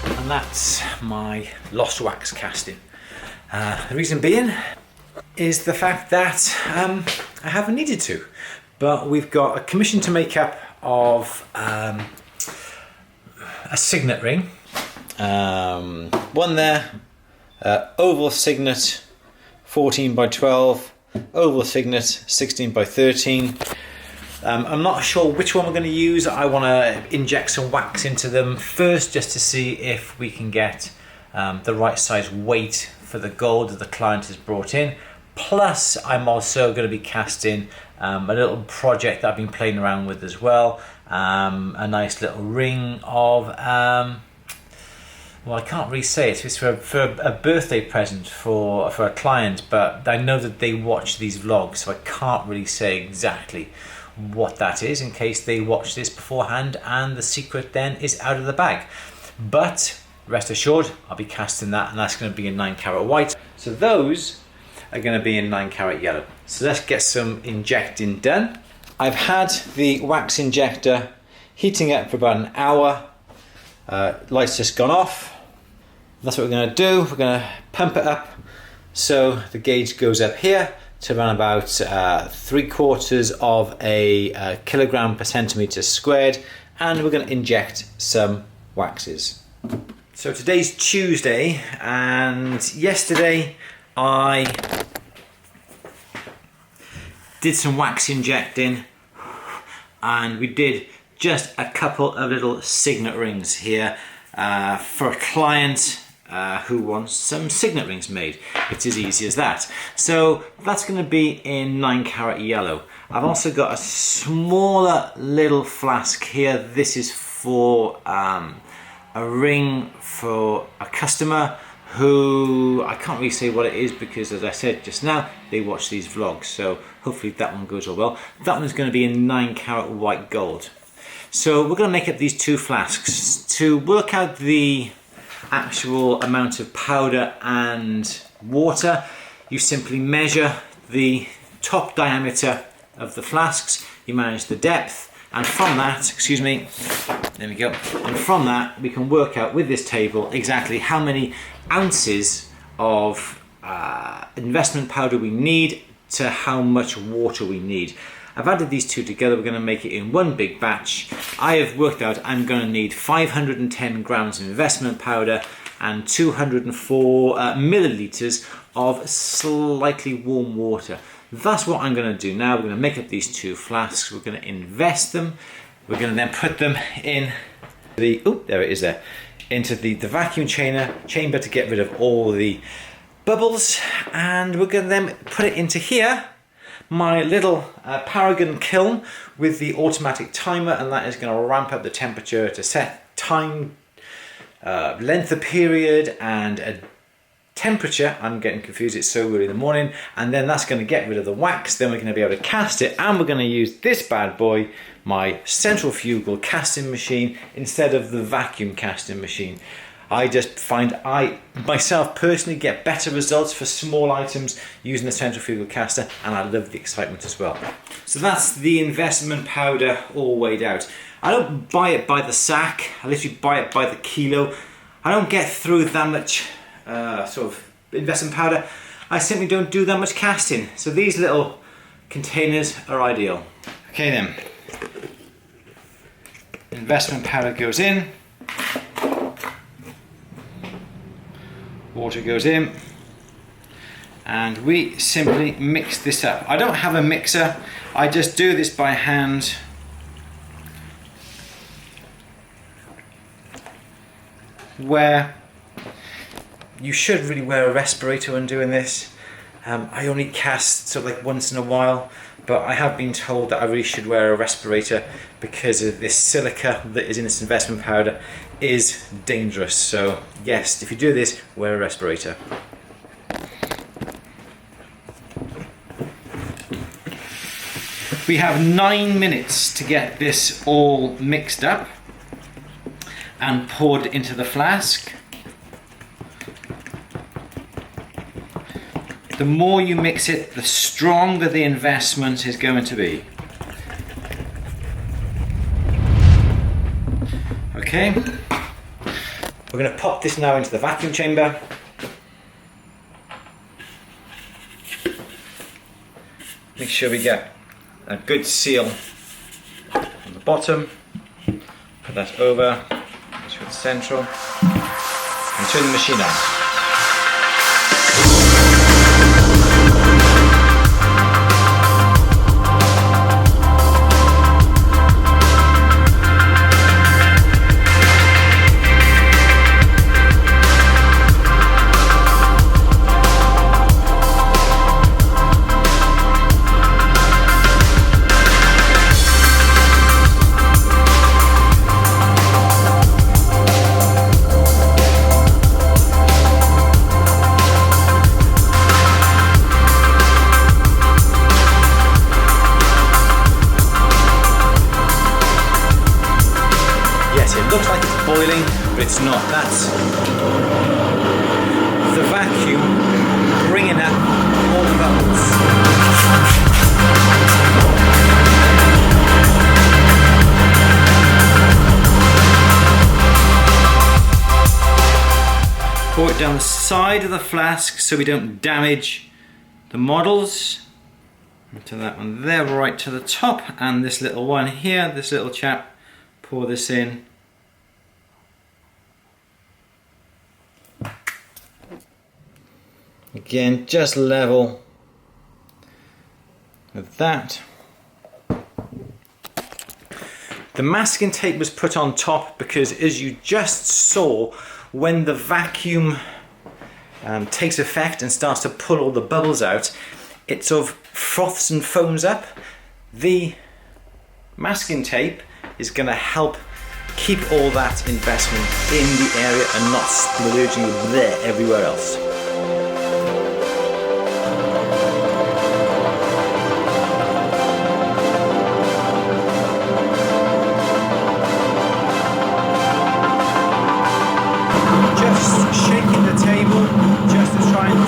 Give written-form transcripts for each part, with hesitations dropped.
And that's my lost wax casting. The reason being is the fact that I haven't needed to, but we've got a commission to make up of a signet ring, one there, oval signet 14 by 12, oval signet 16 by 13. I'm not sure which one we're going to use. I want to inject some wax into them first just to see if we can get the right size weight for the gold that the client has brought in. Plus I'm also going to be casting a little project that I've been playing around with as well, a nice little ring of well, I can't really say it. It's for a birthday present for a client, but I know that they watch these vlogs, so I can't really say exactly what that is in case they watch this beforehand and the secret then is out of the bag. But rest assured, I'll be casting that, and that's going to be in 9-carat white. So those are going to be in 9-carat yellow. So let's get some injecting done. I've had the wax injector heating up for about an hour. Light's just gone off. That's what we're going to do. We're going to pump it up so the gauge goes up here to around about 3/4 of a kilogram per centimetre squared, and we're going to inject some waxes. So today's Tuesday, and yesterday I did some wax injecting, and we did just a couple of little signet rings here for a client who wants some signet rings made. It's as easy as that. So that's going to be in 9-carat yellow. I've also got a smaller little flask here. This is for a ring for a customer who I can't really say what it is because, as I said just now, they watch these vlogs, so hopefully that one goes all well. That one's going to be in 9-carat white gold. So we're going to make up these 2 flasks. To work out the actual amount of powder and water, you simply measure the top diameter of the flasks, you manage the depth, and from that, excuse me, there we go, and from that we can work out with this table exactly how many ounces of investment powder we need to how much water we need. I've added these 2 together. We're going to make it in one big batch. I have worked out I'm going to need 510 grams of investment powder and 204 milliliters of slightly warm water. That's what I'm going to do now. We're going to make up these 2 flasks. We're going to invest them. We're going to then put them in the, oh, there it is there, into the vacuum chamber to get rid of all the bubbles. And we're going to then put it into here, my little Paragon kiln with the automatic timer, and that is going to ramp up the temperature to set time, length of period, and a temperature. I'm getting confused, it's so early in the morning. And then that's going to get rid of the wax. Then we're going to be able to cast it, and we're going to use this bad boy, my Centrifugal casting machine, instead of the vacuum casting machine. I just find I myself personally get better results for small items using the centrifugal caster, and I love the excitement as well. So that's the investment powder all weighed out. I don't buy it by the sack, I literally buy it by the kilo. I don't get through that much sort of investment powder. I simply don't do that much casting. So these little containers are ideal. Okay then, investment powder goes in. Water goes in, and we simply mix this up. I don't have a mixer, I just do this by hand. Where you should really wear a respirator when doing this. I only cast sort of like once in a while, but I have been told that I really should wear a respirator because of this silica that is in this investment powder is dangerous. So yes, if you do this, wear a respirator. We have 9 minutes to get this all mixed up and poured into the flask. The more you mix it, the stronger the investment is going to be. Okay, We're going to pop this now into the vacuum chamber. Make sure we get a good seal on the bottom. Put that over, make sure it's central, and turn the machine on. It looks like it's boiling, but it's not. That's the vacuum bringing up all the bubbles. Pour it down the side of the flask so we don't damage the models. To that one there, right to the top, and this little one here, this little chap, pour this in. Again, just level with that. The masking tape was put on top because, as you just saw, when the vacuum takes effect and starts to pull all the bubbles out, it sort of froths and foams up. The masking tape is going to help keep all that investment in the area and not splurging there everywhere else.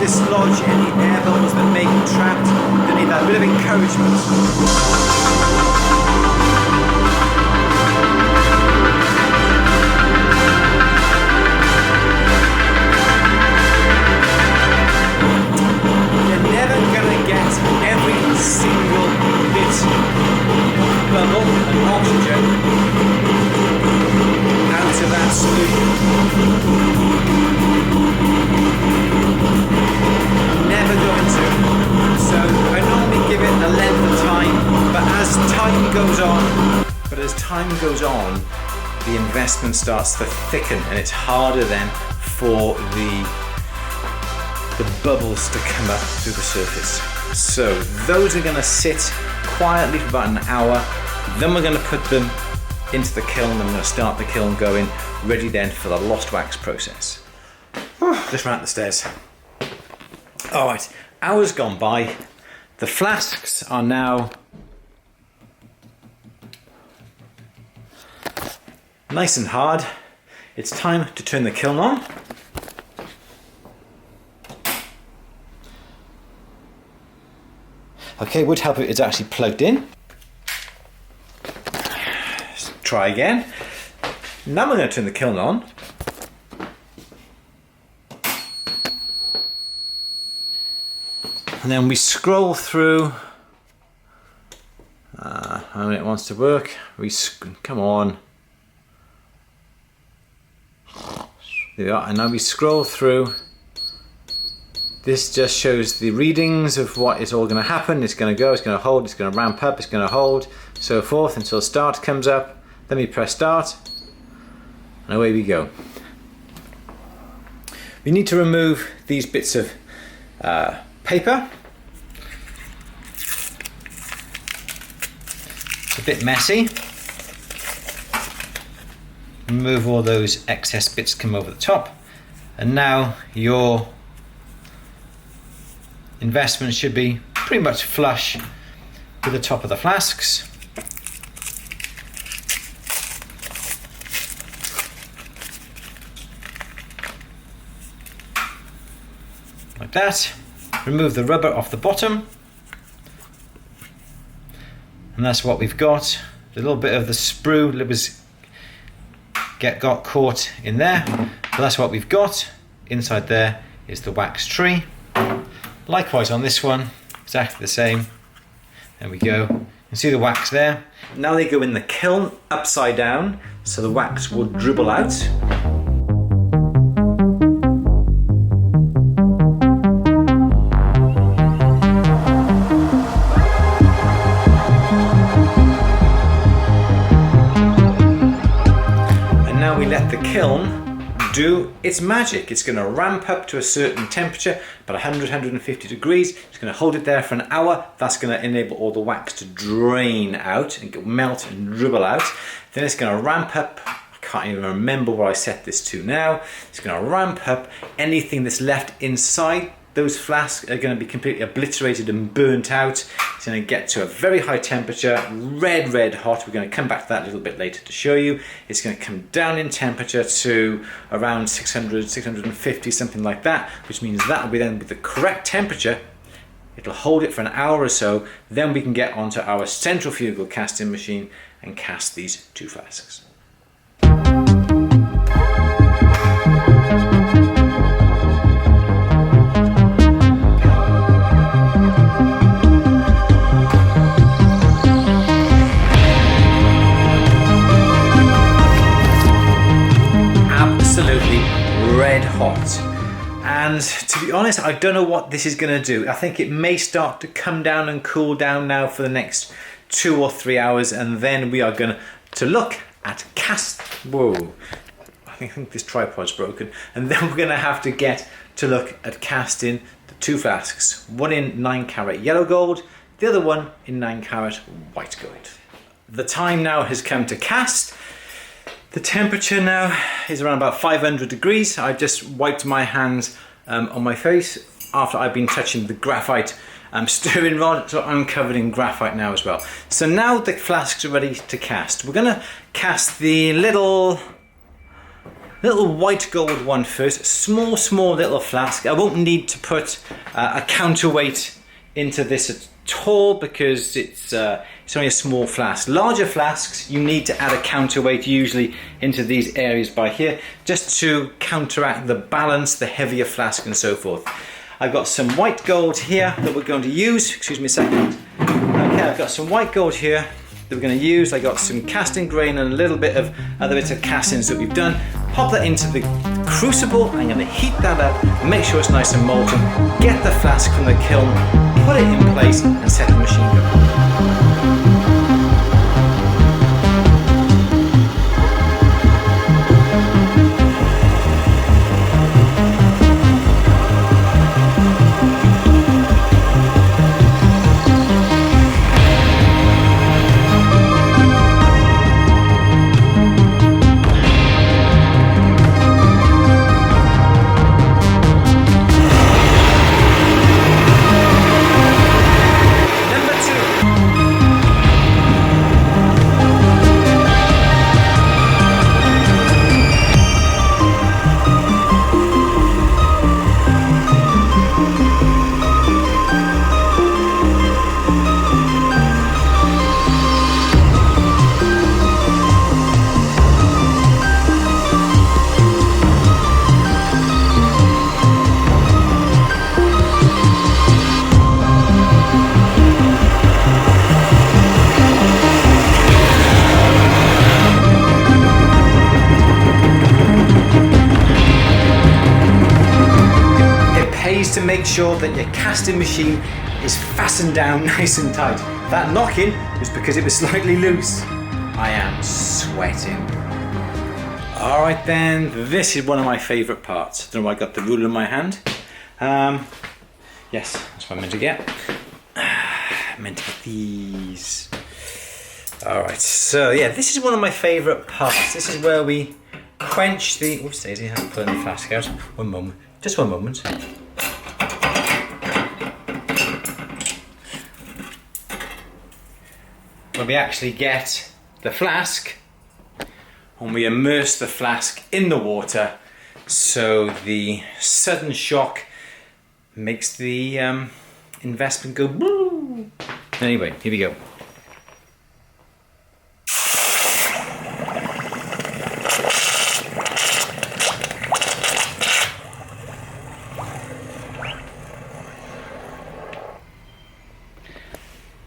Dislodge any air bubbles that may be trapped. They need that bit of encouragement. You're never going to get every single bit of bubble and oxygen out of that solution. Never going to. So I normally give it a length of time, but as time goes on, the investment starts to thicken, and it's harder then for the bubbles to come up through the surface. So those are going to sit quietly for about an hour. Then we're going to put them into the kiln. I'm going to start the kiln going, ready then for the lost wax process. Just ran up the stairs. Alright, hours gone by. The flasks are now nice and hard. It's time to turn the kiln on. Okay, would help if it's actually plugged in. Let's try again. Now we're going to turn the kiln on. And then we scroll through how it wants to work. Come on. There we are. And now we scroll through. This just shows the readings of what is all going to happen. It's going to go, it's going to hold, it's going to ramp up, it's going to hold, so forth until start comes up. Then we press start, and away we go. We need to remove these bits of paper. It's a bit messy. Remove all those excess bits, come over the top, and now your investment should be pretty much flush with the top of the flasks. Like that. Remove the rubber off the bottom, and that's what we've got. A little bit of the sprue got caught in there. But that's what we've got. Inside there is the wax tree. Likewise on this one, exactly the same. There we go. You can see the wax there. Now they go in the kiln upside down, so the wax will dribble out. And now we let the kiln do its magic. It's going to ramp up to a certain temperature, about 100-150 degrees. It's going to hold it there for an hour. That's going to enable all the wax to drain out and melt and dribble out. Then it's going to ramp up. I can't even remember what I set this to now. It's going to ramp up. Anything that's left inside those flasks are going to be completely obliterated and burnt out. It's going to get to a very high temperature, red hot. We're going to come back to that a little bit later to show you. It's going to come down in temperature to around 600, 650, something like that, which means that will be then with the correct temperature. It'll hold it for an hour or so. Then we can get onto our centrifugal casting machine and cast these 2 flasks. Red hot, and to be honest, I don't know what this is going to do. I think it may start to come down and cool down now for the next 2 or 3 hours, and then we are going to look at whoa, I think this tripod's broken, and then we're going to have to get to look at casting the 2 flasks, one in 9-carat yellow gold, the other one in 9-carat white gold. The time now has come to cast. The temperature now is around about 500 degrees. I've just wiped my hands on my face after I've been touching the graphite stirring rod, so I'm covered in graphite now as well. So now the flasks are ready to cast. We're going to cast the little white gold one first. Small little flask. I won't need to put a counterweight into this at all because it's only a small flask. Larger flasks, you need to add a counterweight usually into these areas by here, just to counteract the balance, the heavier flask and so forth. I've got some white gold here that we're going to use. Excuse me a second. Okay, I've got some white gold here that we're going to use. I got some casting grain and a little bit of other bits of castings that we've done. Pop that into the crucible. I'm going to heat that up, make sure it's nice and molten, get the flask from the kiln, put it in place and set the machine going. To make sure that your casting machine is fastened down nice and tight. That knock-in was because it was slightly loose. I am sweating. Alright then, this is one of my favourite parts. I don't know why I got the ruler in my hand. Yes, that's what I meant to get. I meant to get these. Alright, so yeah, this is one of my favourite parts. This is where we quench the... Oops, Daisy, I haven't put the flask out. One moment. Just one moment. Where we actually get the flask and we immerse the flask in the water so the sudden shock makes the investment go woo. Anyway, here we go.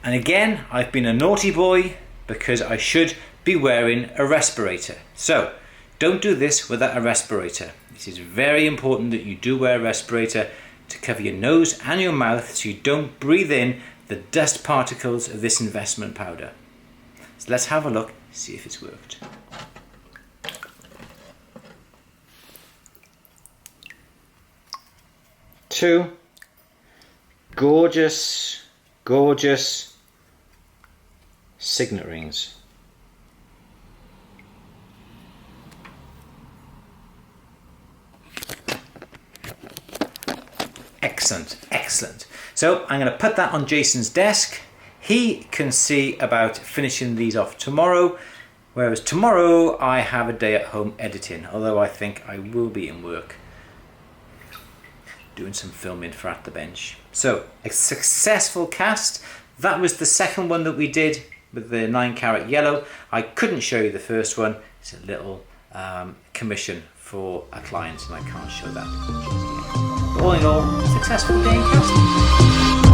And again, I've been a naughty boy because I should be wearing a respirator. So don't do this without a respirator. It is very important that you do wear a respirator to cover your nose and your mouth so you don't breathe in the dust particles of this investment powder. So let's have a look, see if it's worked. Two gorgeous, gorgeous signet rings. Excellent, excellent. So I'm going to put that on Jason's desk. He can see about finishing these off tomorrow, whereas tomorrow I have a day at home editing, although I think I will be in work doing some filming for At the Bench. So a successful cast. That was the second one that we did with the 9-carat yellow. I couldn't show you the first one. It's a little commission for a client and I can't show that. All in all, successful day in casting.